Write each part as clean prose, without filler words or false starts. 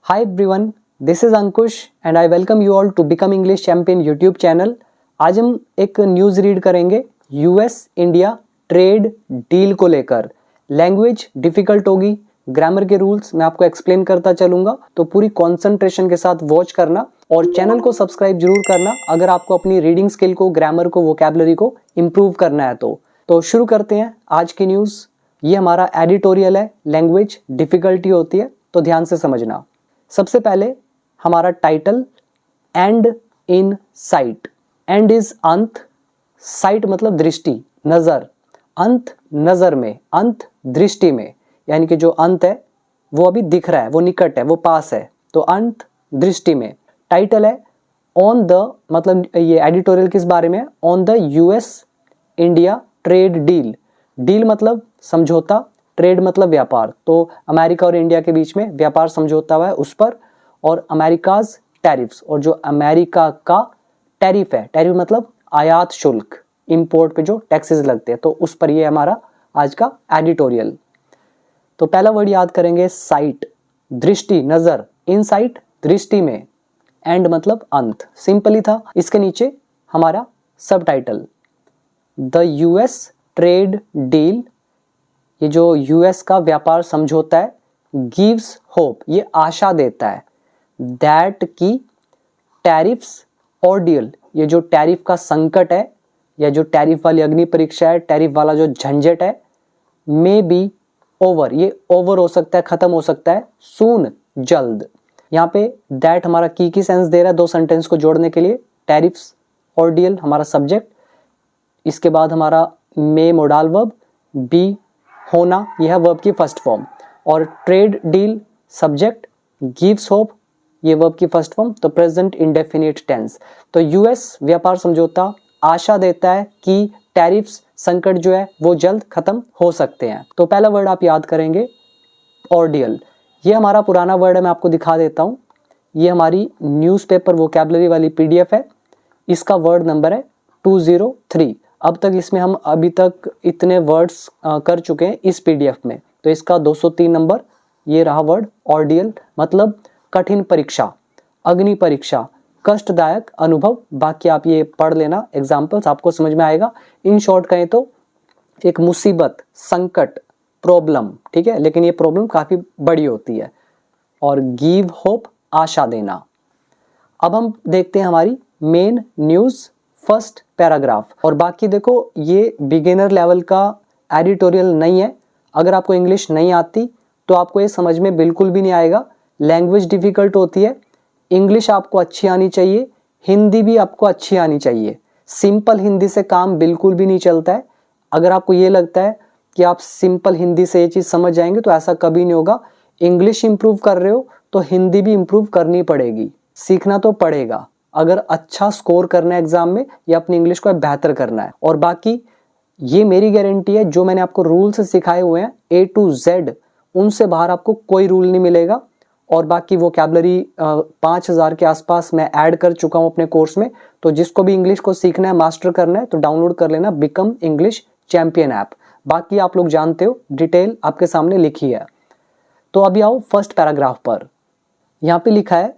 Hi everyone, this is Ankush and I welcome you all to Become English Champion YouTube channel. आज हम एक news read करेंगे US India trade deal को लेकर। Language difficult होगी, grammar के rules मैं आपको एक्सप्लेन करता चलूंगा, तो पूरी कॉन्सेंट्रेशन के साथ वॉच करना और चैनल को सब्सक्राइब जरूर करना अगर आपको अपनी रीडिंग स्किल को, ग्रामर को, वोकैबुलरी को इम्प्रूव करना है। तो शुरू करते हैं आज की न्यूज़। ये हमारा एडिटोरियल है, लैंग्वेज डिफिकल्टी होती है तो ध्यान से समझना। सबसे पहले हमारा title, and in site. And is अंत, साइट मतलब दृष्टि, नजर, अंत नजर में, अंत दृष्टि में, यानी कि जो अंत है वो अभी दिख रहा है, वो निकट है, वो पास है, तो अंत दृष्टि में। टाइटल है ऑन द, मतलब ये एडिटोरियल किस बारे में है? On the US India trade deal. Deal मतलब समझौता, ट्रेड मतलब व्यापार, तो अमेरिका और इंडिया के बीच में व्यापार समझौता हुआ है उस पर, और अमेरिकाज टैरिफ्स, और जो अमेरिका का टैरिफ है, टैरिफ मतलब आयात शुल्क, इंपोर्ट पे जो टैक्सेस लगते हैं, तो उस पर ये हमारा आज का एडिटोरियल। तो पहला वर्ड याद करेंगे साइट, दृष्टि, नजर, इनसाइट दृष्टि में, एंड मतलब अंत, सिंपल ही था। इसके नीचे हमारा सब title, the US trade deal, ये जो यूएस का व्यापार समझौता है, गिव्स होप, ये आशा देता है, दैट की टैरिफ्स ऑर्डियल, ये जो टैरिफ का संकट है या जो टैरिफ वाली अग्नि परीक्षा है, टैरिफ वाला जो झंझट है, मे बी ओवर, ये ओवर हो सकता है, खत्म हो सकता है, सून जल्द। यहाँ पे दैट हमारा की सेंस दे रहा है दो सेंटेंस को जोड़ने के लिए। टैरिफ्स ऑर्डियल हमारा सब्जेक्ट, इसके बाद हमारा मे मोडाल वर्ब, बी होना, यह वर्ब की फर्स्ट फॉर्म, और trade deal subject, gives hope ये वर्ब की फर्स्ट फॉर्म, तो प्रेजेंट इंडेफिनिट टेंस। तो यूएस व्यापार समझौता आशा देता है कि टैरिफ्स संकट जो है वो जल्द खत्म हो सकते हैं। तो पहला वर्ड आप याद करेंगे ऑर्डियल। ये हमारा पुराना वर्ड है, मैं आपको दिखा देता हूँ। ये हमारी न्यूज़पेपर वोकैबुलरी वाली पीडीएफ है, इसका वर्ड नंबर है 203। अब तक इसमें हम अभी तक इतने वर्ड्स कर चुके हैं इस पीडीएफ में, तो इसका 203 नंबर ये रहा वर्ड ऑर्डियल, मतलब कठिन परीक्षा, अग्नि परीक्षा, कष्टदायक अनुभव। बाकी आप ये पढ़ लेना, एग्जाम्पल्स आपको समझ में आएगा। इन शॉर्ट कहें तो एक मुसीबत, संकट, प्रॉब्लम, ठीक है, लेकिन ये प्रॉब्लम काफी बड़ी होती है। और गिव होप आशा देना। अब हम देखते हैं हमारी मेन न्यूज़, फर्स्ट पैराग्राफ। और बाकी देखो ये बिगिनर लेवल का एडिटोरियल नहीं है, अगर आपको इंग्लिश नहीं आती तो आपको ये समझ में बिल्कुल भी नहीं आएगा। लैंग्वेज डिफिकल्ट होती है, इंग्लिश आपको अच्छी आनी चाहिए, हिंदी भी आपको अच्छी आनी चाहिए। सिंपल हिंदी से काम बिल्कुल भी नहीं चलता है। अगर आपको ये लगता है कि आप सिंपल हिंदी से ये चीज़ समझ जाएंगे तो ऐसा कभी नहीं होगा। इंग्लिश इंप्रूव कर रहे हो तो हिंदी भी इंप्रूव करनी पड़ेगी, सीखना तो पड़ेगा अगर अच्छा स्कोर करना है एग्जाम में या अपनी इंग्लिश को बेहतर करना है। और बाकी ये मेरी गारंटी है, जो मैंने आपको रूल्स सिखाए हुए हैं A to Z, उनसे बाहर आपको कोई रूल नहीं मिलेगा। और बाकी वोकैबुलरी 5000 के आसपास मैं ऐड कर चुका हूं अपने कोर्स में, तो जिसको भी इंग्लिश को सीखना है, मास्टर करना है, तो डाउनलोड कर लेना बिकम इंग्लिश चैंपियन ऐप। बाकी आप लोग जानते हो, डिटेल आपके सामने लिखी है। तो अभी आओ फर्स्ट पैराग्राफ पर। यहाँ पे लिखा है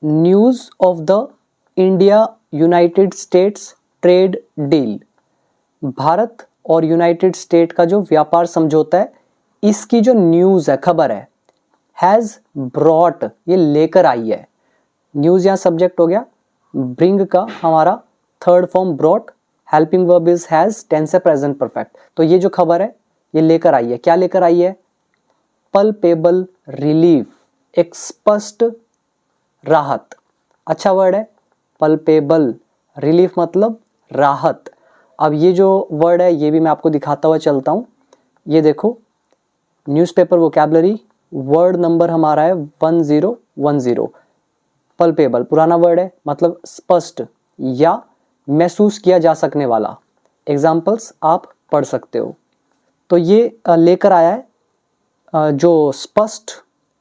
news of the India United states trade deal. Bharat और यूनाइटेड स्टेट का जो व्यापार समझौता है, इसकी जो न्यूज़ है, खबर है, हैज़ ब्रॉट, ये लेकर आई है। न्यूज़ यहाँ सब्जेक्ट हो गया, ब्रिंग का हमारा third form brought, helping verb is has, tense है प्रेजेंट परफेक्ट। तो ये जो खबर है ये लेकर आई है, क्या लेकर आई है? पल्पेबल रिलीफ, एक स्पष्ट राहत। अच्छा वर्ड है, पल्पेबल रिलीफ मतलब राहत। अब ये जो वर्ड है ये भी मैं आपको दिखाता हुआ चलता हूँ। ये देखो, न्यूज़पेपर वोकैबुलरी वर्ड नंबर हमारा है 1010। पल्पेबल पुराना वर्ड है, मतलब स्पष्ट या महसूस किया जा सकने वाला। एग्जाम्पल्स आप पढ़ सकते हो। तो ये लेकर आया है जो स्पष्ट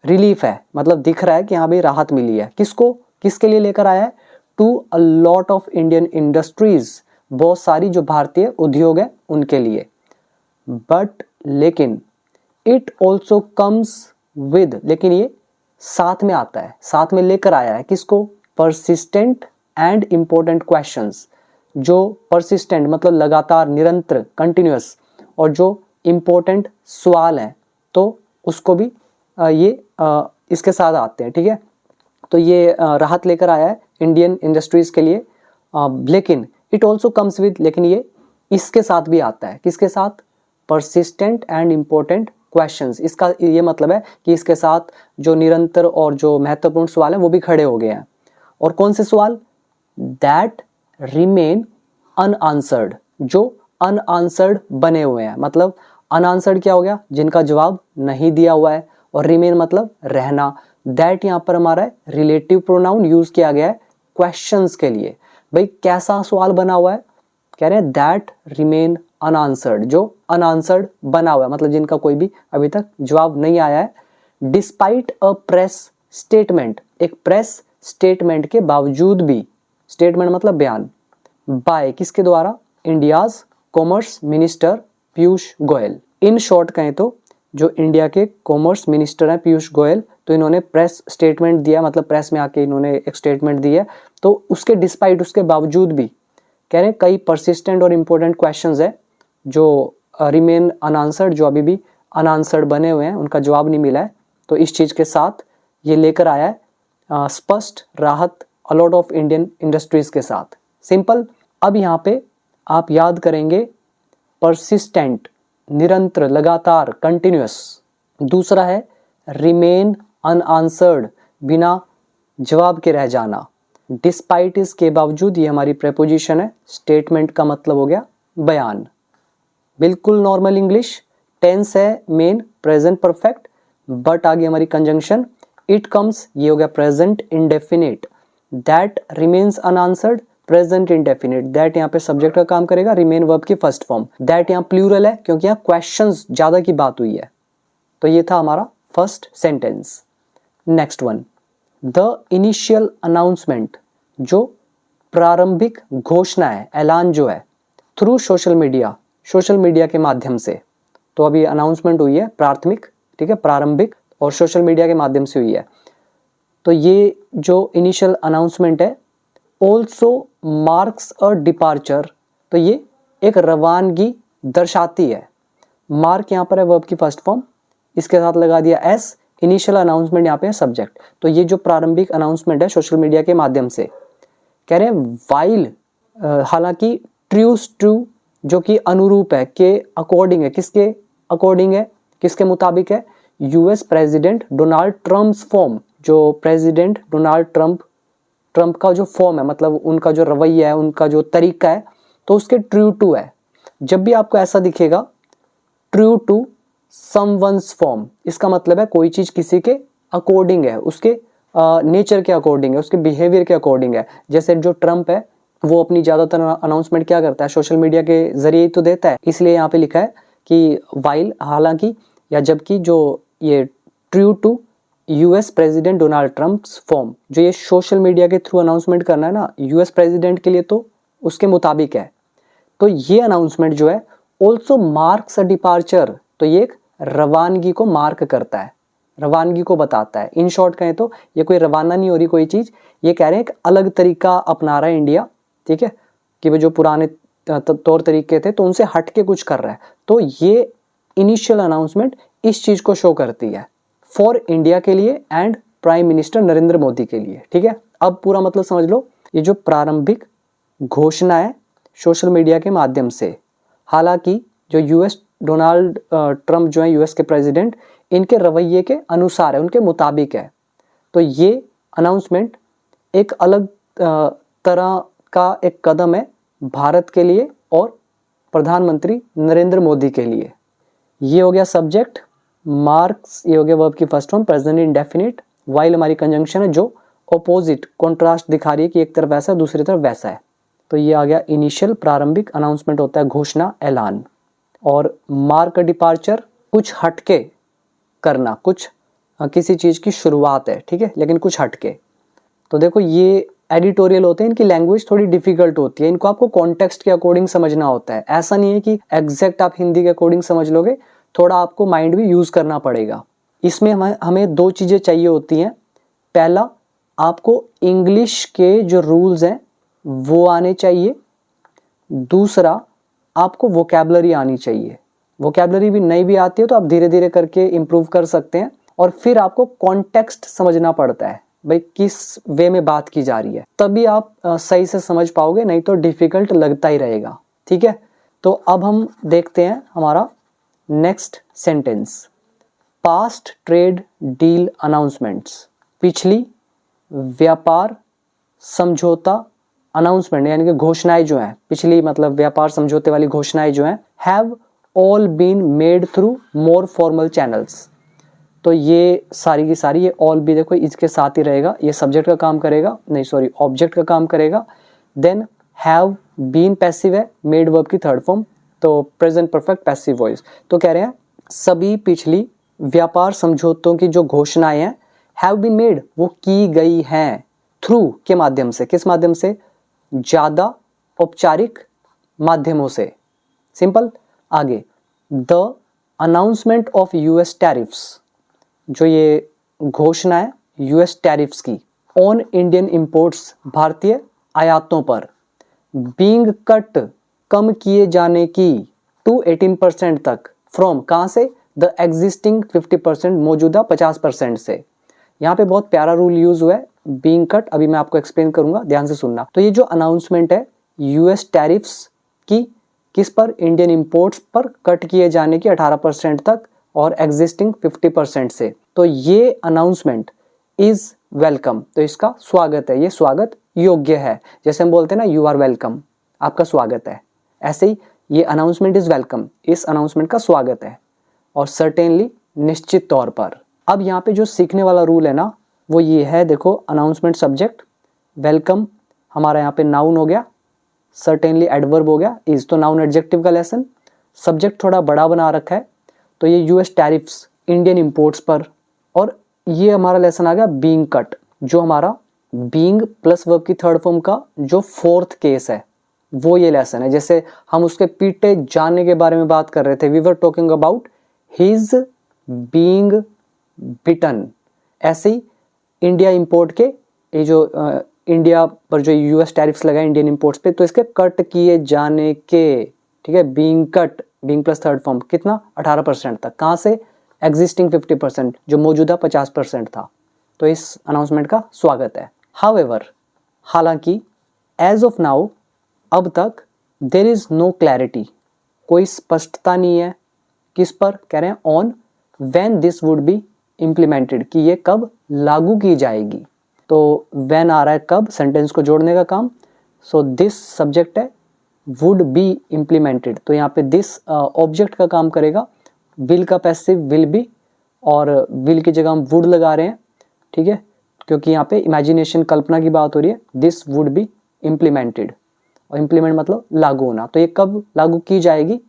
रिलीफ है, मतलब दिख रहा है कि हाँ भाई राहत मिली है। किसको, किसके लिए लेकर आया है? To a lot of Indian industries, बहुत सारी जो भारतीय उद्योग है उनके लिए। बट लेकिन इट ऑल्सो कम्स विद, लेकिन ये साथ में आता है, साथ में लेकर आया है किसको? Persistent and important questions. जो परसिस्टेंट मतलब लगातार, निरंतर, कंटिन्यूअस, और जो इम्पोर्टेंट सवाल हैं तो उसको भी ये इसके साथ आते हैं, ठीक है। तो ये राहत लेकर आया है इंडियन इंडस्ट्रीज के लिए। लेकिन इट ऑल्सो कम्स विद, लेकिन ये इसके साथ भी आता है, किसके साथ? Persistent and important questions. इसका ये मतलब है कि इसके साथ जो निरंतर और जो महत्वपूर्ण सवाल हैं वो भी खड़े हो गए हैं। और कौन से सवाल? दैट रिमेन अनआंसर्ड, जो अनआंसर्ड बने हुए हैं। मतलब अनआंसर्ड क्या हो गया? जिनका जवाब नहीं दिया हुआ है। और रिमेन मतलब रहना। दैट यहाँ पर हमारा रिलेटिव प्रोनाउन यूज किया गया है क्वेश्चंस के लिए। भाई कैसा सवाल बना हुआ है? कह रहे हैं दैट रिमेन अनआंसर्ड, जो अनआंसर्ड बना हुआ है, मतलब जिनका कोई भी अभी तक जवाब नहीं आया है। डिस्पाइट अ प्रेस स्टेटमेंट, एक प्रेस स्टेटमेंट के बावजूद भी, स्टेटमेंट मतलब बयान, बाय किसके द्वारा? India's commerce minister Piyush Goyal. In short कहें तो जो इंडिया के कॉमर्स मिनिस्टर हैं पीयूष गोयल, तो इन्होंने प्रेस स्टेटमेंट दिया, मतलब प्रेस में आके इन्होंने एक स्टेटमेंट दी है। तो उसके डिस्पाइट, उसके बावजूद भी कह रहे हैं कई परसिस्टेंट और इम्पोर्टेंट क्वेश्चंस है जो रिमेन अनआंसर्ड, जो अभी भी अनआंसर्ड बने हुए हैं, उनका जवाब नहीं मिला है। तो इस चीज के साथ ये लेकर आया है स्पष्ट राहत अलॉट ऑफ इंडियन इंडस्ट्रीज के साथ। सिंपल। अब यहाँ पे आप याद करेंगे परसिस्टेंट, निरंतर, लगातार, कंटिन्यूअस। दूसरा है रिमेन अनआंसर्ड, बिना जवाब के रह जाना। डिस्पाइट, इसके बावजूद, ये हमारी प्रेपोजिशन है। स्टेटमेंट का मतलब हो गया बयान। बिल्कुल नॉर्मल इंग्लिश। टेंस है मेन प्रेजेंट परफेक्ट, बट आगे हमारी कंजंक्शन इट कम्स, ये हो गया present indefinite. That remains unanswered, present indefinite. That यहाँ पे सब्जेक्ट का काम करेगा, रिमेन वर्ब की फर्स्ट फॉर्म। दैट यहाँ प्लूरल है क्योंकि यहाँ क्वेश्चंस ज्यादा की बात हुई है। तो ये था हमारा first sentence. Next one, the initial announcement, जो प्रारंभिक घोषणा है, ऐलान जो है, through social media, social media के माध्यम से। तो अभी अनाउंसमेंट हुई है प्राथमिक, ठीक है, प्रारंभिक, और सोशल मीडिया के माध्यम से हुई है। तो ये जो इनिशियल अनाउंसमेंट है ऑल्सो मार्क्स अ डिपार्चर, तो ये एक रवानगी दर्शाती है। मार्क यहाँ पर है वर्ब की फर्स्ट फॉर्म, इसके साथ लगा दिया एस। इनिशियल अनाउंसमेंट यहाँ पे है सब्जेक्ट। तो ये जो प्रारंभिक अनाउंसमेंट है सोशल मीडिया के माध्यम से, कह रहे हैं वाइल, हालांकि ट्रू, जो कि अनुरूप है, के अकॉर्डिंग है। किसके अकॉर्डिंग है? किसके मुताबिक है? US president Donald Trump's form, जो प्रेसिडेंट डोनाल्ड ट्रम्प का जो फॉर्म है, मतलब उनका जो रवैया है, उनका जो तरीका है, तो उसके ट्रू टू है। जब भी आपको ऐसा दिखेगा ट्रू टू समवन्स फॉर्म, इसका मतलब है कोई चीज किसी के अकॉर्डिंग है, उसके नेचर के अकॉर्डिंग है, उसके बिहेवियर के अकॉर्डिंग है। जैसे जो ट्रम्प है वो अपनी ज्यादातर अनाउंसमेंट क्या करता है? सोशल मीडिया के जरिए तो देता है। इसलिए यहाँ पे लिखा है कि वाइल, हालांकि या जबकि, जो ये true to US president Donald Trump's form, जो ये सोशल मीडिया के थ्रू अनाउंसमेंट करना है ना यूएस प्रेसिडेंट के लिए, तो उसके मुताबिक है। तो ये अनाउंसमेंट जो है ऑल्सो मार्क्स अ डिपार्चर, तो ये एक रवानगी को मार्क करता है, रवानगी को बताता है। इन शॉर्ट कहें तो ये कोई रवाना नहीं हो रही कोई चीज, ये कह रहे हैं एक अलग तरीका अपना रहा है इंडिया, ठीक है, कि वो जो पुराने तौर तरीके थे तो उनसे हट के कुछ कर रहा है। तो ये इनिशियल अनाउंसमेंट इस चीज को शो करती है फॉर इंडिया के लिए and prime minister Narendra Modi के लिए, ठीक है। अब पूरा मतलब समझ लो, ये जो प्रारंभिक घोषणा है सोशल मीडिया के माध्यम से, हालांकि जो यूएस डोनाल्ड ट्रम्प जो है यूएस के प्रेसिडेंट, इनके रवैये के अनुसार है, उनके मुताबिक है। तो ये अनाउंसमेंट एक अलग तरह का एक कदम है भारत के लिए और प्रधानमंत्री नरेंद्र मोदी के लिए। ये हो गया सब्जेक्ट, मार्क्स ये हो गया वर्ब की first form present indefinite, while हमारी कंजंक्शन है जो ऑपोजिट कॉन्ट्रास्ट दिखा रही है कि एक तरफ वैसा है दूसरी तरफ वैसा है। तो ये आ गया इनिशियल, प्रारंभिक अनाउंसमेंट होता है घोषणा, ऐलान। और मार्क डिपार्चर कुछ हटके करना, कुछ किसी चीज की शुरुआत है, ठीक है, लेकिन कुछ हटके। तो देखो ये एडिटोरियल होते हैं, इनकी लैंग्वेज थोड़ी डिफिकल्ट होती है, इनको आपको कॉन्टेक्स्ट के अकॉर्डिंग समझना होता है। ऐसा नहीं है कि एग्जैक्ट आप हिंदी के अकॉर्डिंग समझ लोगे, थोड़ा आपको माइंड भी यूज करना पड़ेगा। इसमें हमें दो चीज़ें चाहिए होती हैं। पहला, आपको इंग्लिश के जो रूल्स हैं वो आने चाहिए। दूसरा, आपको वोकैबुलरी आनी चाहिए। वोकैबुलरी भी नहीं भी आती है तो आप धीरे धीरे करके इम्प्रूव कर सकते हैं। और फिर आपको कॉन्टेक्स्ट समझना पड़ता है, भाई किस वे में बात की जा रही है, तभी आप सही से समझ पाओगे, नहीं तो डिफिकल्ट लगता ही रहेगा। ठीक है, तो अब हम देखते हैं हमारा next sentence. Past trade deal announcements, पिछली व्यापार समझौता अनाउंसमेंट यानी कि घोषणाएं जो हैं, पिछली मतलब व्यापार समझौते वाली घोषणाएं जो हैं, have all been made through more formal channels. तो ये सारी की सारी, ये ऑल भी देखो इसके साथ ही रहेगा, ये सब्जेक्ट का काम करेगा, नहीं सॉरी ऑब्जेक्ट का काम करेगा। देन हैव बीन पैसिव है, मेड वर्ब की थर्ड फॉर्म, तो प्रेजेंट परफेक्ट पैसिव वॉइस। तो कह रहे हैं सभी पिछली व्यापार समझौतों की जो घोषणाएं हैं, हैव बीन मेड, वो की गई हैं, थ्रू के माध्यम से, किस माध्यम से, ज्यादा औपचारिक माध्यमों से। सिंपल। आगे, the announcement of US tariffs, जो ये घोषणा है यूएस टैरिफ्स की ऑन इंडियन इंपोर्ट्स, भारतीय आयातों पर, बीइंग कट, कम किए जाने की, टू 18% तक, फ्रॉम, कहां से, द एग्जिस्टिंग 50%, मौजूदा 50% से। यहाँ पे बहुत प्यारा रूल यूज हुआ है, बीइंग कट, अभी मैं आपको एक्सप्लेन करूंगा, ध्यान से सुनना। तो ये जो अनाउंसमेंट है यूएस टैरिफ्स की, किस पर, इंडियन इंपोर्ट्स पर कट किए जाने की 18% तक और एग्जिस्टिंग 50% से। तो ये अनाउंसमेंट इज वेलकम, तो इसका स्वागत है, ये स्वागत योग्य है। जैसे हम बोलते हैं ना यू आर वेलकम, आपका स्वागत है, ऐसे ही ये अनाउंसमेंट इज वेलकम, इस अनाउंसमेंट का स्वागत है। और सर्टेनली, निश्चित तौर पर। अब यहाँ पे जो सीखने वाला रूल है ना, वो ये है, देखो अनाउंसमेंट सब्जेक्ट, वेलकम हमारा यहाँ पे नाउन हो गया, सर्टेनली एडवर्ब हो गया, इज तो नाउन एडजेक्टिव का लेसन, सब्जेक्ट थोड़ा बड़ा बना रखा है, तो ये यूएस टैरिफ्स इंडियन इंपोर्ट्स पर, और ये हमारा लेसन आ गया बीइंग कट, जो हमारा बीइंग प्लस वर्ब की थर्ड फॉर्म का जो फोर्थ केस है वो ये लेसन है। जैसे हम उसके पीटे जाने के बारे में बात कर रहे थे, we were talking about his being bitten. ऐसे ही इंडिया इंपोर्ट के, ये जो इंडिया पर जो यूएस टैरिफ्स लगाए इंडियन इंपोर्ट्स पे, तो इसके कट किए जाने के, ठीक है, being cut, being plus third form, कितना, 18% तक, कहां से, एग्जिस्टिंग 50%, जो मौजूदा 50% था। तो इस अनाउंसमेंट का स्वागत है। हाउएवर, हालांकि, एज ऑफ नाउ, अब तक, देयर इज नो क्लैरिटी, कोई स्पष्टता नहीं है, किस पर, कह रहे हैं on when this would be implemented, कि ये कब लागू की जाएगी। तो व्हेन आ रहा है कब, सेंटेंस को जोड़ने का काम। सो दिस सब्जेक्ट है, वुड बी इम्प्लीमेंटेड, तो यहाँ पे दिस ऑब्जेक्ट का काम करेगा, विल का पैसिव विल बी, और विल की जगह हम वुड लगा रहे हैं, ठीक है, क्योंकि यहाँ पे इमेजिनेशन, कल्पना की बात हो रही है। दिस वुड बी इम्प्लीमेंटेड, और इम्प्लीमेंट मतलब लागू होना, तो ये कब लागू की जाएगी,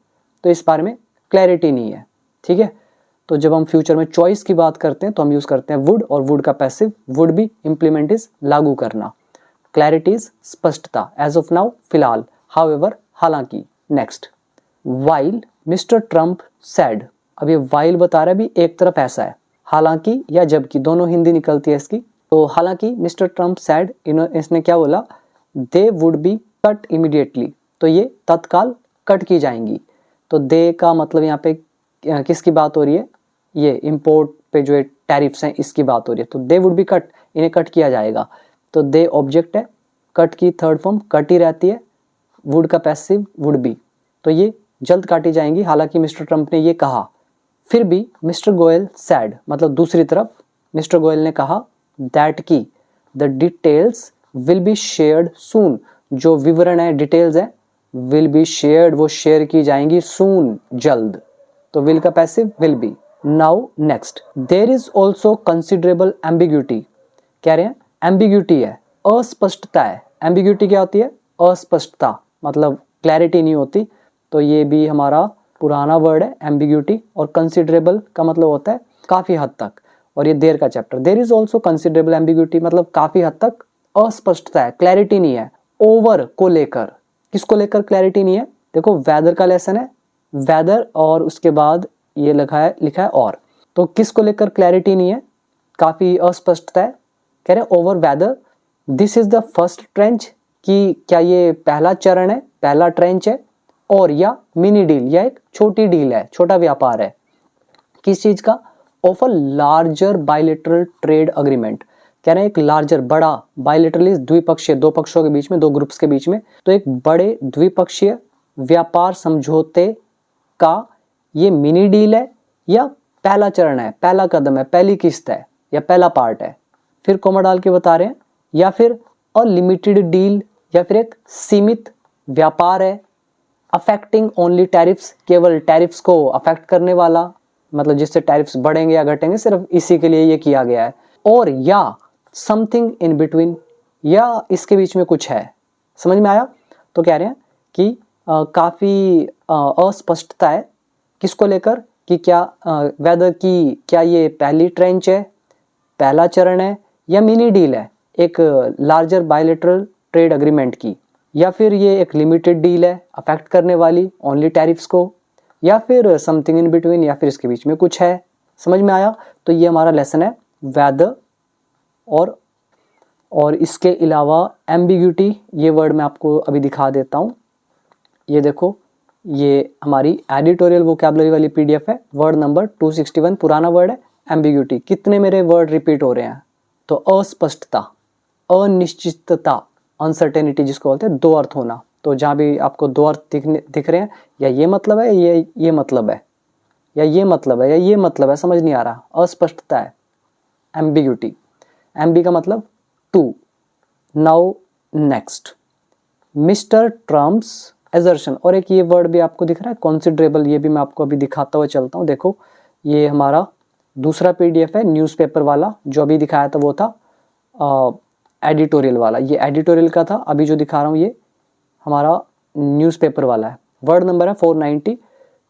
तो इस बारे में क्लैरिटी नहीं है। ठीक है, तो जब हम फ्यूचर में चॉइस की बात करते हैं तो हम यूज करते हैं वुड, और वुड का passive would be, implement is लागू करना, क्लैरिटी इज स्पष्टता, एज ऑफ नाउ फिलहाल, हाउएवर हालांकि। Next, while mister Trump sad, अब ये वाइल बता रहा है भी एक तरफ ऐसा है, हालांकि या जबकि दोनों हिंदी निकलती है इसकी। तो हालांकि मिस्टर ट्रम्प सैड, इसने क्या बोला, they would be cut immediately, तो ये तत्काल कट की जाएंगी। तो दे का मतलब यहाँ पे किसकी बात हो रही है, ये इंपोर्ट पे जो टैरिफ्स हैं इसकी बात हो रही है। तो दे वुड बी कट, इन्हें कट किया जाएगा। तो दे ऑब्जेक्ट है, कट की थर्ड फॉर्म कट ही रहती है, वुड का पैसिव वुड बी, तो ये जल्द काटी जाएंगी, हालांकि मिस्टर ट्रम्प ने ये कहा। फिर भी मिस्टर गोयल सैड, मतलब दूसरी तरफ मिस्टर गोयल ने कहा दैट की the details will be shared soon, जो विवरण है, डिटेल्स है, विल बी शेयर्ड, वो शेयर की जाएंगी, सून जल्द, तो विल का passive will be. Now next, there is also considerable ambiguity, कह रहे हैं एम्बिग्यूटी है, अस्पष्टता है। एम्बिग्यूटी क्या होती है, अस्पष्टता, मतलब क्लैरिटी नहीं होती, तो ये भी हमारा पुराना वर्ड है एम्बिग्यूटी। और कंसिडरेबल का मतलब होता है काफी हद तक, और ये देर का chapter. There is also considerable ambiguity मतलब काफी हद तक अस्पष्टता है, क्लैरिटी नहीं है। ओवर को लेकर, किसको लेकर क्लैरिटी नहीं है, देखो वेदर का लेसन है, वेदर और उसके बाद ये लिखा है और, तो किसको लेकर क्लैरिटी नहीं है, काफ़ी अस्पष्टता है। कह रहे over whether this is the first trench, कि क्या ये पहला चरण है, पहला ट्रेंच है, और या मिनी डील, या एक छोटी डील है, छोटा व्यापार है। किस चीज का, of a larger bilateral trade agreement. कह रहे हैं एक लार्जर, बड़ा, बायलेटरल द्विपक्षीय, दो पक्षों के बीच में, दो ग्रुप्स के बीच में, तो एक बड़े द्विपक्षीय व्यापार समझौते का ये मिनी डील है या पहला चरण है, पहला कदम है, पहली किस्त है या पहला पार्ट है। फिर कोमा डाल के बता रहे हैं, या फिर अ लिमिटेड डील, या फिर एक सीमित व्यापार है, अफेक्टिंग ओनली टैरिफ्स, केवल टैरिफ्स को अफेक्ट करने वाला, मतलब जिससे टैरिफ्स बढ़ेंगे या घटेंगे सिर्फ इसी के लिए ये किया गया है। और या समथिंग इन बिटवीन, या इसके बीच में कुछ है। समझ में आया? तो कह रहे हैं कि काफ़ी अस्पष्टता है किसको लेकर, कि क्या वेदर की क्या ये पहली ट्रेंच है, पहला चरण है, या मिनी डील है एक लार्जर बायलेटरल ट्रेड अग्रीमेंट की, या फिर ये एक लिमिटेड डील है अफेक्ट करने वाली ओनली टैरिफ्स को, या फिर समथिंग इन बिटवीन, या फिर इसके बीच में कुछ है। समझ में आया? तो ये हमारा लेसन है वेदर। और इसके अलावा एम्बिग्यूटी, ये वर्ड मैं आपको अभी दिखा देता हूँ। ये देखो, ये हमारी एडिटोरियल वोकैबुलरी वाली पीडीएफ है, वर्ड नंबर 261 पुराना वर्ड है एम्बिग्यूटी। कितने मेरे वर्ड रिपीट हो रहे हैं? तो अस्पष्टता, अनिश्चितता, अनसर्टेनिटी जिसको बोलते हैं, दो अर्थ होना। तो जहाँ भी आपको दो अर्थ दिख रहे हैं, या ये मतलब है, ये मतलब है, या ये मतलब है, या ये मतलब है, समझ नहीं आ रहा, अस्पष्टता है एम्बिग्यूटी। एम्बी का मतलब two. Now next, mister Trump's assertion. और एक ये वर्ड भी आपको दिख रहा है कॉन्सिडरेबल, ये भी मैं आपको अभी दिखाता हुआ चलता हूँ। देखो, ये हमारा दूसरा पीडीएफ है न्यूज़पेपर वाला, जो अभी दिखाया था वो था एडिटोरियल वाला, ये एडिटोरियल का था। अभी जो दिखा रहा हूँ ये हमारा न्यूज़पेपर वाला है। वर्ड नंबर है 490,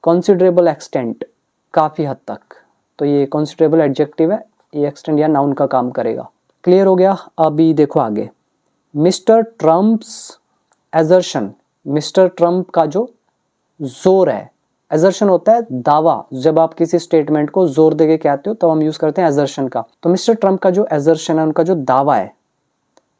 कॉन्सिडरेबल एक्सटेंट, काफ़ी हद तक। तो ये कॉन्सिडरेबल एडजेक्टिव है, ये एक्सटेंट या नाउन का काम करेगा। क्लियर हो गया? अभी देखो आगे, mister Trump's assertion. Mister Trump का जो जोर है, एजर्शन होता है दावा, जब आप किसी स्टेटमेंट को जोर देके कहते हो तो हम यूज करते हैं एजर्शन का। तो मिस्टर ट्रम्प का जो एजर्शन है, उनका जो दावा है,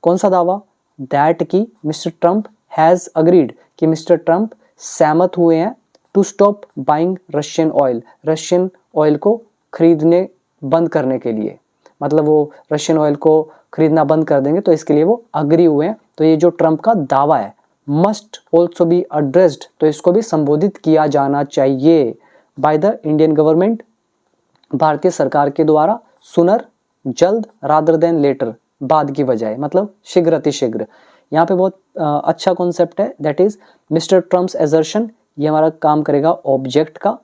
कौन सा दावा? दैट की मिस्टर ट्रम्प हैज अग्रीड, कि मिस्टर ट्रम्प सहमत हुए हैं to stop buying Russian oil, Russian oil को खरीदने बंद करने के लिए। मतलब वो रशियन ऑयल को खरीदना बंद कर देंगे, तो इसके लिए वो अग्री हुए हैं। तो ये जो ट्रम्प का दावा है, मस्ट ऑल्सो बी एड्रेस्ड, तो इसको भी संबोधित किया जाना चाहिए बाय द इंडियन गवर्नमेंट, भारतीय सरकार के द्वारा, सुनर, जल्द, रादर देन लेटर, बाद की बजाय, मतलब शीघ्र अतिशीघ्र। यहाँ पे बहुत अच्छा कॉन्सेप्ट है, that is mister Trump's assertion. ये हमारा काम करेगा ऑब्जेक्ट का।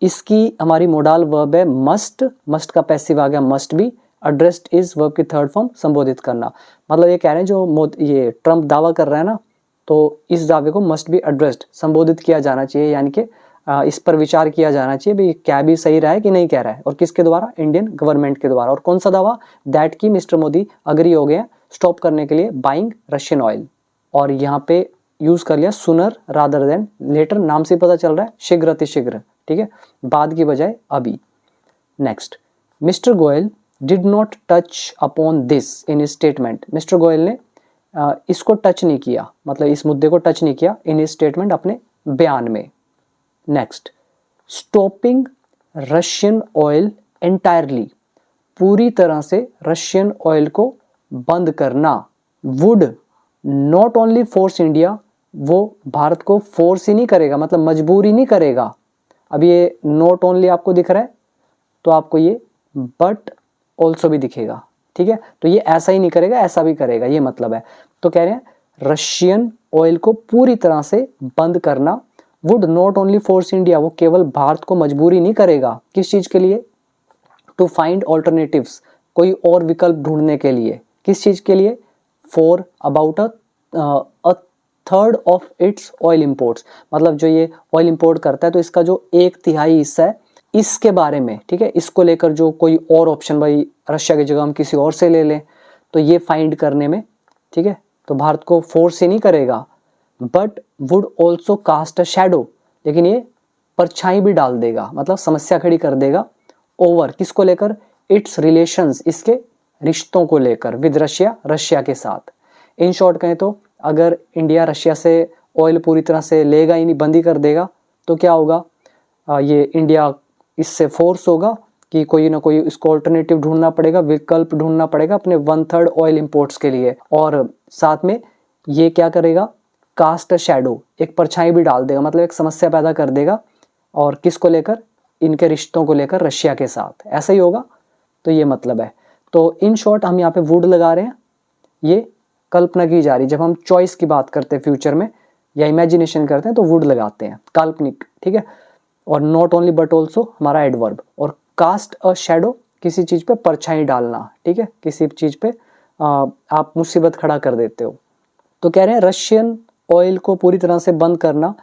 इसकी हमारी मोडाल वर्ब है मस्ट, मस्ट का पैसिव आ गया must be, addressed is verb की थर्ड फॉर्म, संबोधित करना। मतलब ये कह रहे हैं जो ये ट्रम्प दावा कर रहा है ना, तो इस दावे को मस्ट बी एड्रेस्ड, संबोधित किया जाना चाहिए, यानी कि इस पर विचार किया जाना चाहिए भाई क्या भी सही रहा है कि नहीं कह रहा है, और किसके द्वारा? इंडियन गवर्नमेंट के द्वारा। और कौन सा दावा? दैट की मिस्टर मोदी अग्री हो गए स्टॉप करने के लिए बाइंग रशियन ऑयल। और यहाँ पे यूज कर लिया सुनर रादर देन लेटर, नाम से पता चल रहा है शीघ्र अतिशीघ्र, ठीक है, बाद की बजाय अभी। Next, mister Goyal did not touch upon this in statement. Mister Goyal ने इसको टच नहीं किया, मतलब इस मुद्दे को टच नहीं किया इन स्टेटमेंट, अपने बयान में। Next, stopping Russian oil entirely, पूरी तरह से रशियन ऑयल को बंद करना। Would not only force India, वो भारत को फोर्स ही नहीं करेगा, मतलब मजबूरी नहीं करेगा। अब ये नॉट ओनली आपको दिख रहा है, तो आपको ये बट ऑल्सो भी दिखेगा, ठीक है। तो ये ऐसा ही नहीं करेगा, ऐसा भी करेगा, ये मतलब है। तो कह रहे हैं रशियन ऑयल को पूरी तरह से बंद करना। Would not only force India, वो केवल भारत को मजबूरी नहीं करेगा, किस चीज के लिए? टू फाइंड ऑल्टरनेटिव्स, कोई और विकल्प ढूंढने के लिए। किस चीज के लिए? For about a third of its oil imports, मतलब जो ये ऑयल इंपोर्ट करता है तो इसका जो 1/3 हिस्सा है इसके बारे में, ठीक है, इसको लेकर जो कोई और ऑप्शन, भाई रशिया की जगह हम किसी और से ले लें, तो ये फाइंड करने में, ठीक है। तो भारत को फोर्स ही नहीं करेगा, but would also cast a shadow, लेकिन ये परछाई भी डाल देगा, मतलब समस्या खड़ी कर देगा ओवर किसको लेकर, इट्स रिलेशंस इसके रिश्तों को लेकर, विद रशिया रशिया के साथ। इन शॉर्ट कहें तो अगर इंडिया रशिया से ऑयल पूरी तरह से लेगा ही नहीं, बंद ही कर देगा, तो क्या होगा, ये इंडिया इससे फोर्स होगा कि कोई ना कोई इसको ऑल्टरनेटिव ढूंढना पड़ेगा, विकल्प ढूंढना पड़ेगा अपने 1/3 ऑयल इंपोर्ट्स के लिए। और साथ में ये क्या करेगा, कास्ट शैडो एक परछाई भी डाल देगा, मतलब एक समस्या पैदा कर देगा। और किसको लेकर, इनके रिश्तों को लेकर रशिया के साथ, ऐसा ही होगा। तो ये मतलब है। तो इन शॉर्ट हम यहाँ पे वुड लगा रहे हैं, ये कल्पना की जा रही। जब हम चॉइस की बात करते हैं फ्यूचर में या इमेजिनेशन करते हैं तो वुड लगाते हैं, काल्पनिक, ठीक है। और नॉट ओनली बट ऑल्सो हमारा एडवर्ब। और कास्ट अ शैडो किसी चीज पे परछाई डालना, ठीक है, किसी चीज पे आप मुसीबत खड़ा कर देते हो। तो कह रहे हैं रशियन ऑयल को पूरी तरह से बंद करना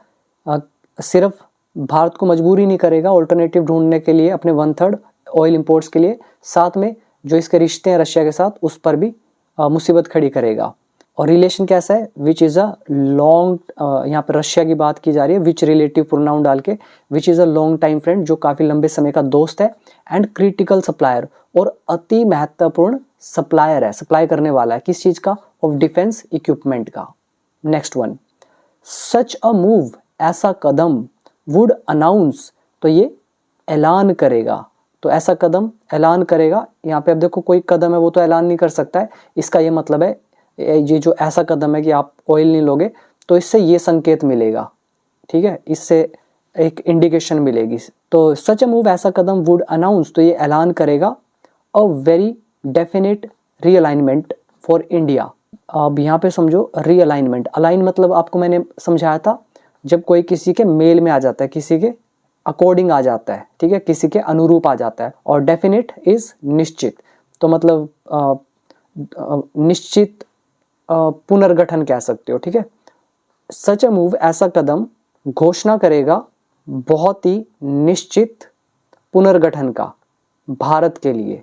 सिर्फ भारत को मजबूर ही नहीं करेगा ऑल्टरनेटिव ढूंढने के लिए अपने 1/3 ऑयल इंपोर्ट्स के लिए, साथ में जो इसके रिश्ते हैं रशिया के साथ उस पर भी मुसीबत खड़ी करेगा। और रिलेशन कैसा है, विच इज़ अ लॉन्ग, यहाँ पर रशिया की बात की जा रही है, विच रिलेटिव प्रोनाउन डाल के, which is a long time friend जो काफ़ी लंबे समय का दोस्त है, एंड क्रिटिकल सप्लायर और अति महत्वपूर्ण सप्लायर है, सप्लाई करने वाला है किस चीज़ का, ऑफ डिफेंस इक्विपमेंट का। Next one, such a move ऐसा कदम, वुड अनाउंस तो ये ऐलान करेगा, तो ऐसा कदम ऐलान करेगा। यहाँ पे अब देखो कोई कदम है वो तो ऐलान नहीं कर सकता है, इसका ये मतलब है ये जो ऐसा कदम है कि आप ऑयल नहीं लोगे, तो इससे ये संकेत मिलेगा, ठीक है, इससे एक इंडिकेशन मिलेगी। तो सच अ मूव ऐसा कदम, वुड अनाउंस तो ये ऐलान करेगा, a very definite realignment for India. अब यहाँ पे समझो रीअलाइनमेंट, अलाइन मतलब आपको मैंने समझाया था जब कोई किसी के मेल में आ जाता है, किसी के अकॉर्डिंग आ जाता है, ठीक है, किसी के अनुरूप आ जाता है। और डेफिनेट इज निश्चित, तो मतलब निश्चित पुनर्गठन कह सकते हो, ठीक है। सच अ मूव ऐसा कदम घोषणा करेगा बहुत ही निश्चित पुनर्गठन का भारत के लिए।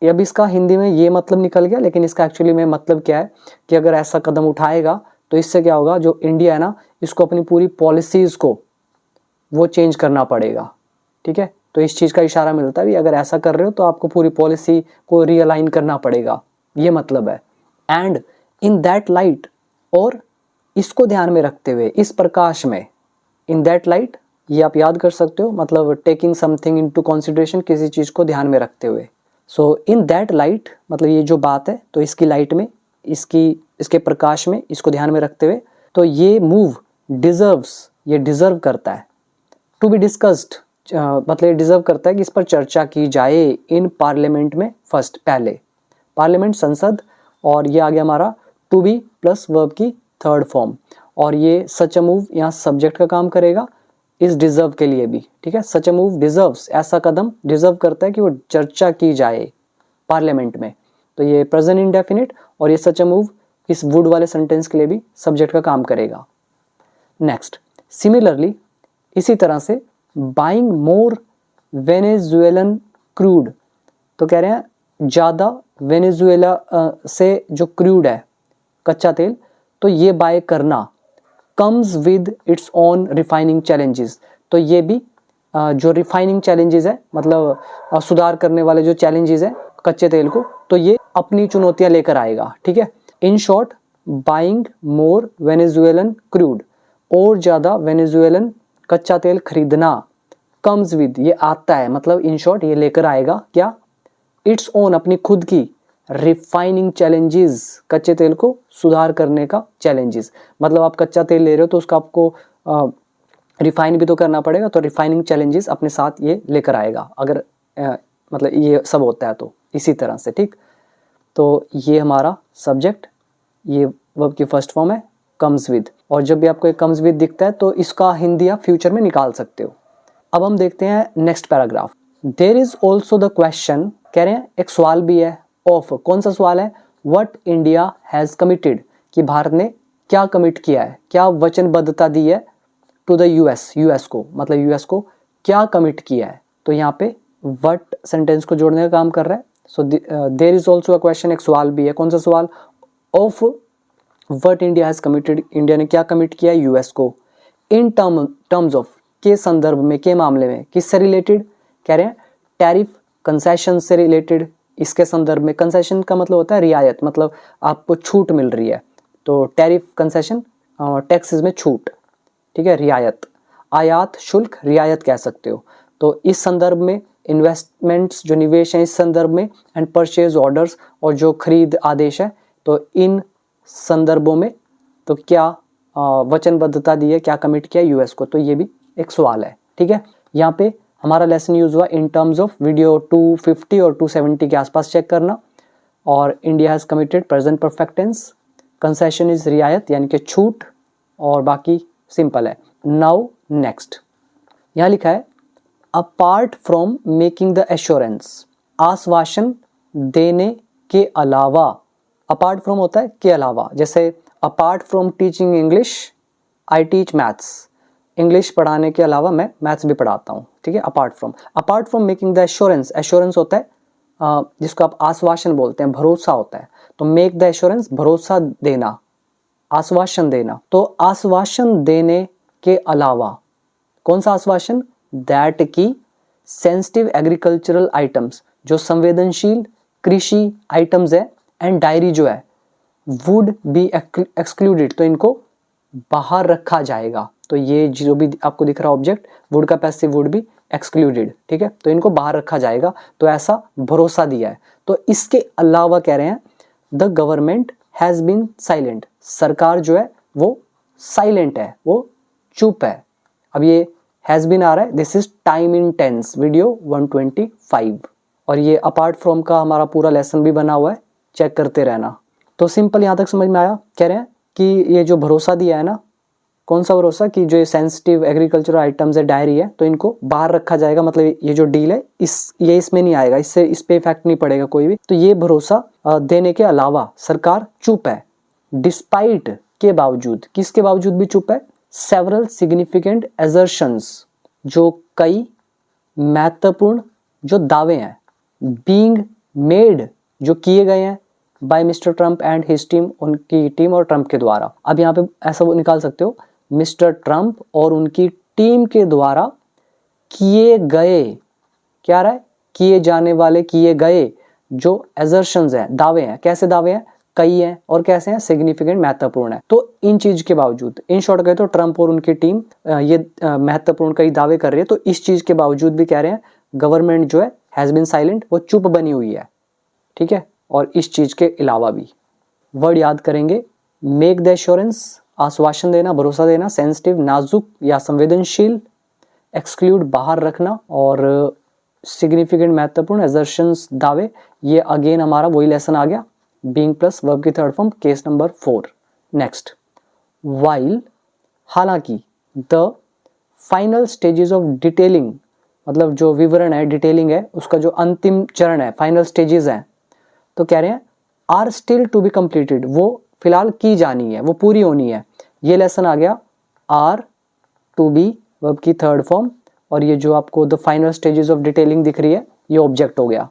अब इसका हिंदी में ये मतलब निकल गया, लेकिन इसका एक्चुअली में मतलब क्या है कि अगर ऐसा कदम उठाएगा तो इससे क्या होगा, जो इंडिया है ना, इसको अपनी पूरी पॉलिसीज को वो चेंज करना पड़ेगा, ठीक है। तो इस चीज़ का इशारा मिलता है भी अगर ऐसा कर रहे हो तो आपको पूरी पॉलिसी को रीअलाइन करना पड़ेगा, ये मतलब है। एंड इन दैट लाइट, और इसको ध्यान में रखते हुए, इस प्रकाश में, इन दैट लाइट ये आप याद कर सकते हो, मतलब टेकिंग समथिंग इनटू कंसिडरेशन, किसी चीज़ को ध्यान में रखते हुए। सो इन दैट लाइट मतलब ये जो बात है, तो इसकी लाइट में, इसके प्रकाश में, इसको ध्यान में रखते हुए, तो ये मूव डिजर्व्स, ये डिजर्व करता है, टू बी डिस्कस्ड मतलब ये डिजर्व करता है कि इस पर चर्चा की जाए इन पार्लियामेंट में फर्स्ट, पहले पार्लियामेंट, संसद। और ये आ गया हमारा टू बी प्लस वर्ब की थर्ड फॉर्म। और ये सच अ मूव यहाँ सब्जेक्ट का काम करेगा इस डिजर्व के लिए भी, ठीक है। सच अ मूव डिजर्व्स, ऐसा कदम डिजर्व करता है कि वो चर्चा की जाए पार्लियामेंट में, तो ये प्रेजेंट इंडेफिनिट। और ये सच अ मूव इस वुड वाले सेंटेंस के लिए भी सब्जेक्ट का काम करेगा। नेक्स्ट, सिमिलरली इसी तरह से, बाइंग मोर वेनेजुएलन क्रूड, तो कह रहे हैं ज़्यादा वेनेजुएला से जो क्रूड है, कच्चा तेल, तो ये बाय करना, comes with its own refining challenges, तो ये भी जो रिफाइनिंग चैलेंजेस है, मतलब सुधार करने वाले जो चैलेंजेस है कच्चे तेल को, तो ये अपनी चुनौतियां लेकर आएगा, ठीक है। In short, buying more Venezuelan crude, और ज़्यादा वेनेजुएलन कच्चा तेल खरीदना, कम्स विद ये आता है, मतलब इन शॉर्ट ये लेकर आएगा क्या, इट्स ओन अपनी खुद की, रिफाइनिंग चैलेंजेस कच्चे तेल को सुधार करने का चैलेंजेस, मतलब आप कच्चा तेल ले रहे हो तो उसका आपको रिफाइन भी तो करना पड़ेगा, तो रिफाइनिंग चैलेंजेस अपने साथ ये लेकर आएगा, अगर मतलब ये सब होता है तो इसी तरह से, ठीक। तो ये हमारा सब्जेक्ट, ये वर्ब की फर्स्ट फॉर्म है कम्स विद, और जब भी आपको एक कम्स विद दिखता है तो इसका हिंदी आप फ्यूचर में निकाल सकते हो। अब हम देखते हैं next paragraph. There is also the question, कह रहे हैं एक सवाल भी है, ऑफ, कौन सा सवाल है, व्हाट इंडिया हैज कमिटेड, कि भारत ने क्या कमिट किया है, क्या वचनबद्धता दी है, टू द यूएस को, मतलब यूएस को क्या कमिट किया है। तो यहाँ पे व्हाट सेंटेंस को जोड़ने का काम कर रहा है। So there is also a question, एक सवाल भी है, कौन सा सवाल, of what India has committed, India ने क्या कमिट किया है यूएस को, इन टर्म्स ऑफ, के संदर्भ में, के मामले में, किससे रिलेटेड, कह रहे हैं टैरिफ कंसेशन से रिलेटेड, इसके संदर्भ में कंसेशन का मतलब होता है रियायत, मतलब आपको छूट मिल रही है, तो टैरिफ कंसेशन टैक्सेस में छूट, ठीक है, रियायत। आयात शुल्क रियायत कह सकते हो। तो इस संदर्भ में इन्वेस्टमेंट्स जो निवेश हैं इस संदर्भ में, एंड परचेज ऑर्डर्स और जो खरीद आदेश है, तो इन संदर्भों में तो क्या वचनबद्धता दी है, क्या कमिट किया यूएस को, तो ये भी एक सवाल है, ठीक है। यहाँ पे हमारा लेसन यूज हुआ इन टर्म्स ऑफ वीडियो 250 और 270 के आसपास चेक करना। और India has committed present perfect tense, concession is रियायत यानी कि छूट, और बाकी सिंपल है। नाउ नेक्स्ट, यहाँ लिखा है apart from making the assurance, आश्वासन देने के अलावा, अपार्ट फ्रॉम होता है के अलावा, जैसे apart from teaching English I teach maths, English पढ़ाने के अलावा मैं मैथ्स भी पढ़ाता हूँ, ठीक है। Apart from making the assurance, assurance होता है जिसको आप आश्वासन बोलते हैं, भरोसा होता है, तो मेक द एश्योरेंस भरोसा देना, आश्वासन देना। तो आश्वासन देने के अलावा, कौन सा आश्वासन, दैट की सेंसिटिव एग्रीकल्चरल आइटम्स, जो संवेदनशील कृषि आइटम्स है, एंड डायरी जो है, वुड बी एक्सक्लूडेड, तो इनको बाहर रखा जाएगा। तो ये जो भी आपको दिख रहा ऑब्जेक्ट, वुड का पैसिव वुड बी एक्सक्लूडेड, ठीक है, तो इनको बाहर रखा जाएगा, तो ऐसा भरोसा दिया है। तो इसके अलावा कह रहे हैं the government has been silent, सरकार जो है वो साइलेंट है, वो चुप है। अब ये हैज बीन आ रहा है, this is time in tense, video 125, और ये अपार्ट फ्रॉम का हमारा पूरा लेसन भी बना हुआ है, चेक करते रहना। तो सिंपल यहाँ तक समझ में आया। कह रहे हैं कि ये जो भरोसा दिया है ना, कौन सा भरोसा, कि जो सेंसिटिव एग्रीकल्चरल आइटम्स है, डायरी है, तो इनको बाहर रखा जाएगा, मतलब ये जो डील है ये इसमें नहीं आएगा, इससे इस पे इफेक्ट नहीं पड़ेगा कोई भी। तो ये भरोसा देने के अलावा सरकार चुप है, डिस्पाइट के बावजूद, किसके बावजूद भी चुप है, सेवरल सिग्निफिकेंट एजर्शंस, जो कई महत्वपूर्ण जो दावे हैं, बीइंग मेड, जो किए गए हैं, by mister Trump and his team, उनकी टीम और ट्रम्प के द्वारा। अब यहाँ पे ऐसा निकाल सकते हो, मिस्टर ट्रम्प और उनकी टीम के द्वारा किए गए, क्या रहा है, किए जाने वाले, किए गए जो एजर्शंस हैं, दावे हैं, कैसे दावे हैं, कई हैं, और कैसे हैं, सिग्निफिकेंट, महत्वपूर्ण है। तो इन चीज के बावजूद, इन शॉर्ट कहे तो ट्रम्प और उनकी टीम ये महत्वपूर्ण कई दावे कर रही है, तो इस चीज के बावजूद भी कह रहे हैं गवर्नमेंट जो है हैज बीन साइलेंट, वो चुप बनी हुई है, ठीक है। और इस चीज के अलावा भी वर्ड याद करेंगे, मेक द एश्योरेंस आश्वासन देना, भरोसा देना, सेंसिटिव नाजुक या संवेदनशील, एक्सक्लूड बाहर रखना, और सिग्निफिकेंट महत्वपूर्ण, एजर्शंस दावे। ये अगेन हमारा वही लेसन आ गया, बीइंग प्लस वर्ब की third form, case number 4। Next, while, हालांकि, the final stages of detailing, मतलब जो विवरण है, डिटेलिंग है, उसका जो अंतिम चरण है, फाइनल स्टेजेस है, तो कह रहे हैं are still to be completed, वो फिलहाल की जानी है, वो पूरी होनी है। ये लेसन आ गया आर टू बी वर्ब की थर्ड फॉर्म, और ये जो आपको the final stages of detailing दिख रही है, ये ऑब्जेक्ट हो गया।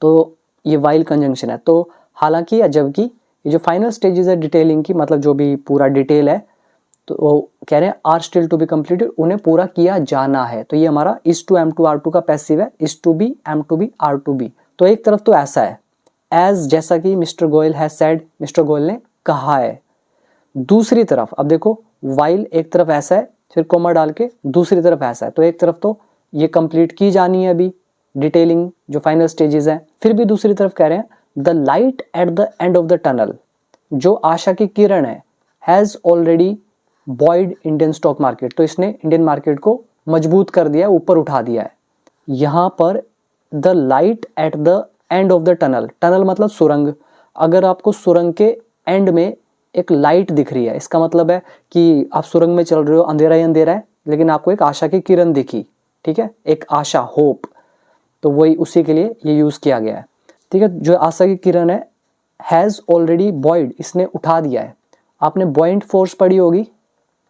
तो ये वाइल कंजंक्शन है, तो हालांकि या जबकि, ये जो फाइनल स्टेजेस है डिटेलिंग की, मतलब जो भी पूरा डिटेल है, तो वो कह रहे हैं are still to be completed, उन्हें पूरा किया जाना है। तो ये हमारा is to am to are to का पैसिव है, is to be am to be are to be. तो एक तरफ तो ऐसा है एज, जैसा कि mister Goyal has said, mister Goyal ने कहा है। दूसरी तरफ अब देखो, वाइल एक तरफ ऐसा है, फिर कोमा डाल के दूसरी तरफ ऐसा है, तो एक तरफ तो ये कंप्लीट की जानी है अभी डिटेलिंग, जो फाइनल स्टेजेस है, फिर भी दूसरी तरफ कह रहे हैं the light at the end of the tunnel, जो आशा की किरण है, has already buoyed Indian stock market, तो इसने इंडियन मार्केट को मजबूत कर दिया है, ऊपर उठा दिया है। यहां पर the light at the end of the tunnel, tunnel मतलब सुरंग, अगर आपको सुरंग के एंड में एक लाइट दिख रही है, इसका मतलब है कि आप सुरंग में चल रहे हो, अंधेरा ही अंधेरा है, लेकिन आपको एक आशा की किरण दिखी, ठीक है, एक आशा, होप, तो वही उसी के लिए ये यूज किया गया है, ठीक है। जो आशा की किरण है, हैज ऑलरेडी बॉयड, इसने उठा दिया है। आपने बॉइंट फोर्स पढ़ी होगी,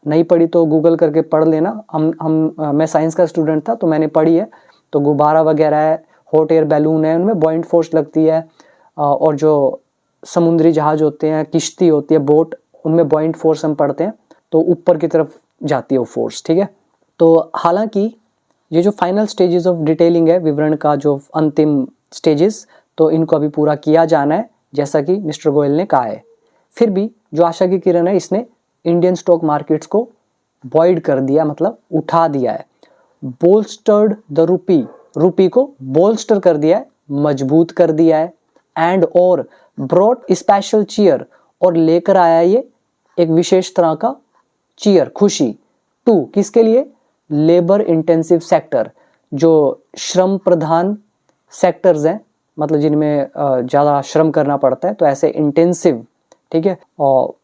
नहीं पढ़ी तो गूगल करके पढ़ लेना। मैं साइंस का स्टूडेंट था तो मैंने पढ़ी है। तो गुब्बारा वगैरह है, हॉट एयर बैलून है, उनमें बॉइंट फोर्स लगती है, और जो समुद्री जहाज होते हैं, किश्ती होती है, बोट, उनमें बॉइंट फोर्स हम पढ़ते हैं, तो ऊपर की तरफ जाती है वो फोर्स, ठीक है। तो हालांकि ये जो फाइनल स्टेजेस ऑफ डिटेलिंग है, विवरण का जो अंतिम स्टेजेस, तो इनको अभी पूरा किया जाना है जैसा कि मिस्टर गोयल ने कहा है। फिर भी जो आशा की किरण है, इसने इंडियन स्टॉक मार्केट्स को बॉयड कर दिया, मतलब उठा दिया है। बोल्स्टर्ड द रूपी को बोल्स्टर कर दिया है, मजबूत कर दिया है। एंड और ब्रॉट स्पेशल चीयर, और लेकर आया ये एक विशेष तरह का चीयर, खुशी, टू किसके लिए, लेबर इंटेंसिव सेक्टर, जो श्रम प्रधान सेक्टर्स हैं, मतलब जिनमें ज़्यादा श्रम करना पड़ता है, तो ऐसे इंटेंसिव, ठीक है, और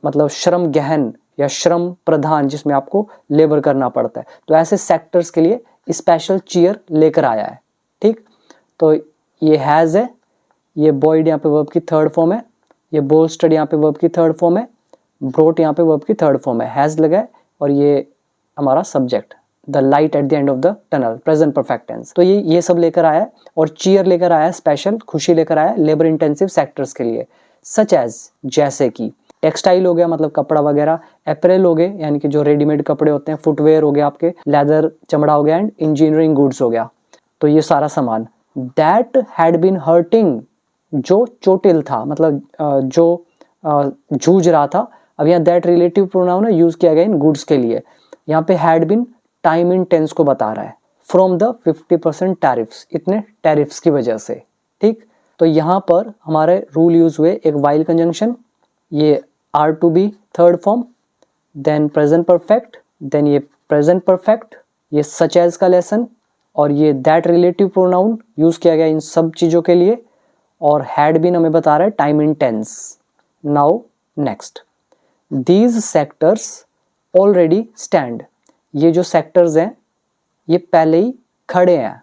मतलब श्रम गहन या श्रम प्रधान जिसमें आपको लेबर करना पड़ता है, तो ऐसे सेक्टर्स के लिए स्पेशल चीयर लेकर आया है। ठीक, तो ये हैज़ है, ये बॉयड यहाँ पे वर्ब की थर्ड फॉर्म है, ये बोल्स्टर्ड यहाँ पे वर्ब की थर्ड फॉर्म है, ब्रोट यहाँ पे वर्ब की थर्ड फॉर्म है, हैज़ लगा है, और ये हमारा subject, the light at the end of the tunnel, present perfect tense. तो ये सब लेकर आया है, और चीयर लेकर आया है, स्पेशल खुशी लेकर आया है लेबर इंटेंसिव सेक्टर्स के लिए। सच एज, जैसे कि, टेक्सटाइल हो गया मतलब कपड़ा वगैरह, एपरेल हो गए यानी कि जो रेडीमेड कपड़े होते हैं, फुटवेयर हो गया आपके, लेदर चमड़ा हो गया, एंड इंजीनियरिंग गुड्स हो गया, तो ये सारा सामान। दैट हैड बीन हर्टिंग, जो चोटिल था, मतलब जो जूझ रहा था। अब यहाँ दैट रिलेटिव प्रोनाउन है, यूज किया गया इन गुड्स के लिए। यहाँ पे had been time in tense को बता रहा है, फ्रॉम द 50% टैरिफ्स, इतने टैरिफ्स की वजह से। ठीक, तो यहाँ पर हमारे रूल यूज हुए, एक वाइल कंजंक्शन, ये are to be third form, then present perfect, then ये प्रेजेंट परफेक्ट, ये सच एज का लेसन, और ये दैट रिलेटिव प्रोनाउन यूज किया गया इन सब चीजों के लिए, और हैड बीन हमें बता रहा है time in tense. Now next, these sectors already stand, ये जो सेक्टर्स हैं ये पहले ही खड़े हैं,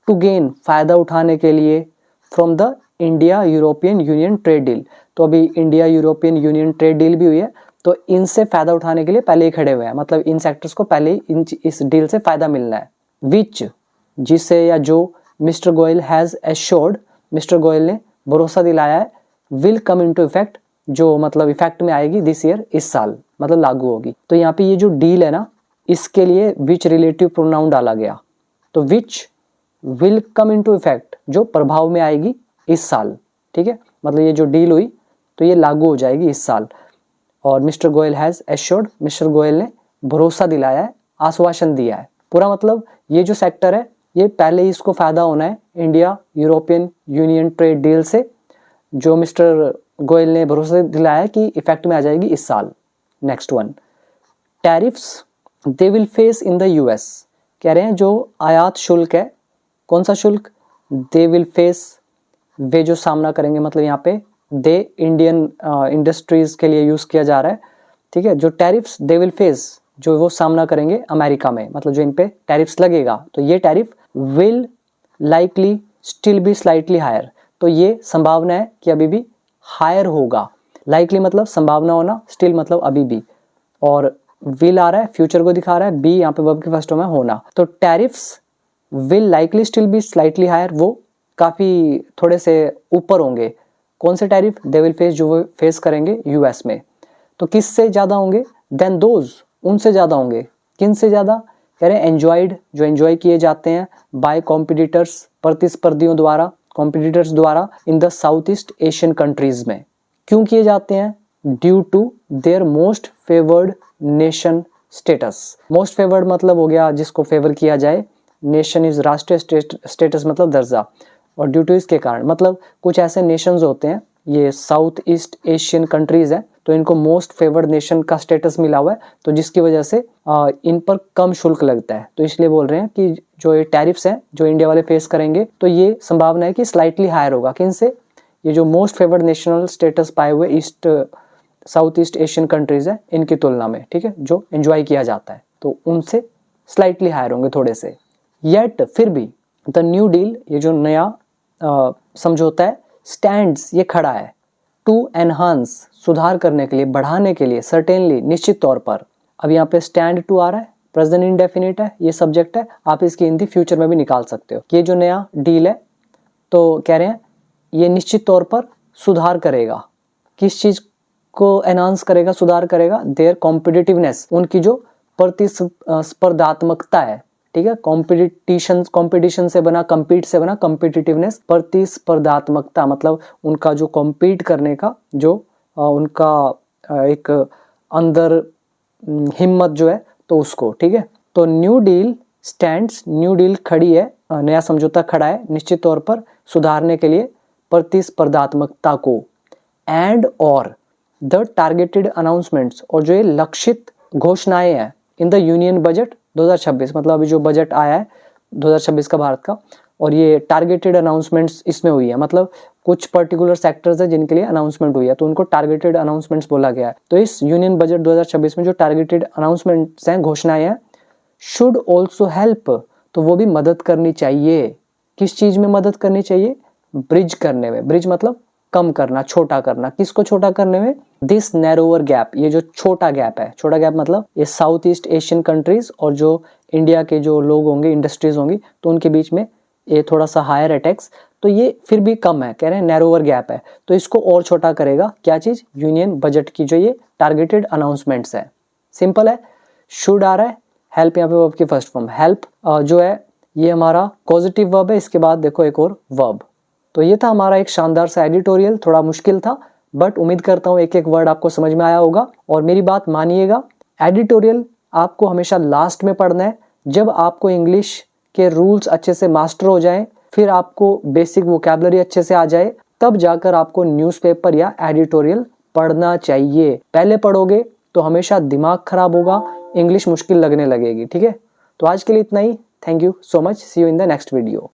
टू गेन, फायदा उठाने के लिए, from the India European union trade deal, तो अभी India European union trade deal भी हुई है, तो इनसे फायदा उठाने के लिए पहले ही खड़े हुए हैं, मतलब इन सेक्टर्स को पहले ही इस डील से फायदा मिलना है। विच, जिसे या जो mister Goyal has assured, mister Goyal ने भरोसा दिलाया है, विल कम इनटू इफेक्ट, जो मतलब इफेक्ट में आएगी दिस ईयर, इस साल, मतलब लागू होगी। तो यहाँ पे ये जो डील है ना, इसके लिए विच रिलेटिव प्रोनाउन डाला गया, तो which will come into effect, जो प्रभाव में आएगी इस साल। ठीक है, मतलब ये जो डील हुई तो ये लागू हो जाएगी इस साल। और mister Goyal has assured, mister Goyal ने भरोसा दिलाया है, आश्वासन दिया है। पूरा मतलब ये जो सेक्टर है ये पहले ही इसको फायदा होना है India European union trade deal से, जो मिस्टर गोयल ने भरोसा दिलाया है कि इफेक्ट में आ जाएगी इस साल। Next one, tariffs they will face in the US, कह रहे हैं जो आयात शुल्क है, कौन सा शुल्क, दे विल फेस, वे जो सामना करेंगे, मतलब यहाँ पे दे इंडियन इंडस्ट्रीज के लिए यूज किया जा रहा है। ठीक है, जो टैरिफ्स दे विल फेस, जो वो सामना करेंगे अमेरिका में, मतलब जो इन पे टैरिफ्स लगेगा, तो ये tariff will likely still be slightly higher, तो ये संभावना है कि अभी भी हायर होगा। लाइकली मतलब संभावना होना, स्टिल मतलब अभी भी, और विल आ रहा है फ्यूचर को दिखा रहा है, बी यहाँ पे वर्ब की फर्स्ट फॉर्म है होना, तो tariffs will likely still be slightly higher, वो काफी थोड़े से ऊपर होंगे। कौन से टैरिफ, दे विल फेस, जो वो फेस करेंगे यूएस में, तो किससे ज्यादा होंगे, देन दोज, उनसे ज्यादा होंगे। किन से ज्यादा, कह रहे हैं एंजॉयड, जो एंजॉय किए जाते हैं, बाय कॉम्पिटिटर्स, प्रतिस्पर्धियों द्वारा, कॉम्पिटिटर्स द्वारा, in the South East Asian countries में। क्यों किए जाते हैं, due to their most favoured nation status. Most favoured मतलब हो गया जिसको फेवर किया जाए, नेशन इज राष्ट्रीय, स्टेटस मतलब दर्जा, और ड्यू टू इसके कारण, मतलब कुछ ऐसे नेशंस होते हैं, ये साउथ ईस्ट एशियन कंट्रीज हैं, तो इनको मोस्ट फेवर्ड नेशन का स्टेटस मिला हुआ है, तो जिसकी वजह से इन पर कम शुल्क लगता है। तो इसलिए बोल रहे हैं कि जो ये टैरिफ्स हैं जो इंडिया वाले फेस करेंगे, तो ये संभावना है कि स्लाइटली हायर होगा। किनसे, ये जो मोस्ट फेवर्ड नेशनल स्टेटस पाए हुए east south East Asian countries है इनकी तुलना में। ठीक है, जो एंजॉय किया जाता है, तो उनसे स्लाइटली हायर होंगे थोड़े से। येट, फिर भी, द न्यू डील, ये जो नया समझौता है, स्टैंड्स, ये खड़ा है, टू एनहांस, सुधार करने के लिए, बढ़ाने के लिए, सर्टेनली, निश्चित तौर पर। अब यहाँ पे स्टैंड टू आ रहा है, प्रेजेंट इंडेफिनिट है, ये सब्जेक्ट है, आप इसकी हिंदी फ्यूचर में भी निकाल सकते हो। ये जो नया डील है, तो कह रहे हैं ये निश्चित तौर पर सुधार करेगा, किस चीज को एनहांस करेगा, सुधार करेगा, देयर कॉम्पिटिटिवनेस, उनकी जो प्रतिस्पर्धात्मकता है। ठीक है। कंपटीशन से बना, compete से बना competitiveness, प्रतिस्पर्धात्मकता, मतलब उनका जो compete करने का जो उनका एक अंदर हिम्मत जो है, तो उसको, ठीक है। तो new deal stands, new deal खड़ी है, नया समझौता खड़ा है निश्चित तौर पर सुधारने के लिए प्रतिस्पर्धात्मकता को। एंड और द टारगेटेड अनाउंसमेंट्स, और जो ये लक्षित घोषणाएं हैं इन द यूनियन बजट 2026, मतलब अभी जो बजट आया है 2026 का भारत का, और ये टारगेटेड अनाउंसमेंट्स इसमें हुई है, मतलब कुछ पर्टिकुलर सेक्टर्स है जिनके लिए अनाउंसमेंट हुई है, तो उनको टारगेटेड अनाउंसमेंट्स बोला गया है। तो इस यूनियन बजट 2026 में जो टारगेटेड अनाउंसमेंट्स हैं, घोषणाएं हैं, शुड ऑल्सो हेल्प, तो वो भी मदद करनी चाहिए। किस चीज में मदद करनी चाहिए? ब्रिज करने में। ब्रिज मतलब कम करना, छोटा करना। किसको छोटा करने में? दिस नैरोअर गैप, ये जो छोटा गैप है, छोटा गैप मतलब ये साउथ ईस्ट एशियन कंट्रीज और जो इंडिया के जो लोग होंगे, इंडस्ट्रीज होंगी, तो उनके बीच में ये थोड़ा सा हायर है टैक्स, तो ये फिर भी कम है, कह रहे हैं नैरोअर गैप है, तो इसको और छोटा करेगा क्या चीज? यूनियन बजट की जो ये टारगेटेड अनाउंसमेंट्स है। सिंपल है, शुड आ रहा है, हेल्प यहाँ पे वर्ब की फर्स्ट फॉर्म, हेल्प जो है ये हमारा पॉजिटिव वर्ब है, इसके बाद देखो एक और वर्ब। तो ये था हमारा एक शानदार सा एडिटोरियल, थोड़ा मुश्किल था बट उम्मीद करता हूँ एक एक वर्ड आपको समझ में आया होगा। और मेरी बात मानिएगा, एडिटोरियल आपको हमेशा लास्ट में पढ़ना है, जब आपको इंग्लिश के रूल्स अच्छे से मास्टर हो जाएं, फिर आपको बेसिक वोकैबुलरी अच्छे से आ जाए, तब जाकर आपको न्यूज़पेपर या एडिटोरियल पढ़ना चाहिए। पहले पढ़ोगे तो हमेशा दिमाग खराब होगा, इंग्लिश मुश्किल लगने लगेगी, ठीक है। तो आज के लिए इतना ही। Thank you so much, see you in the next video.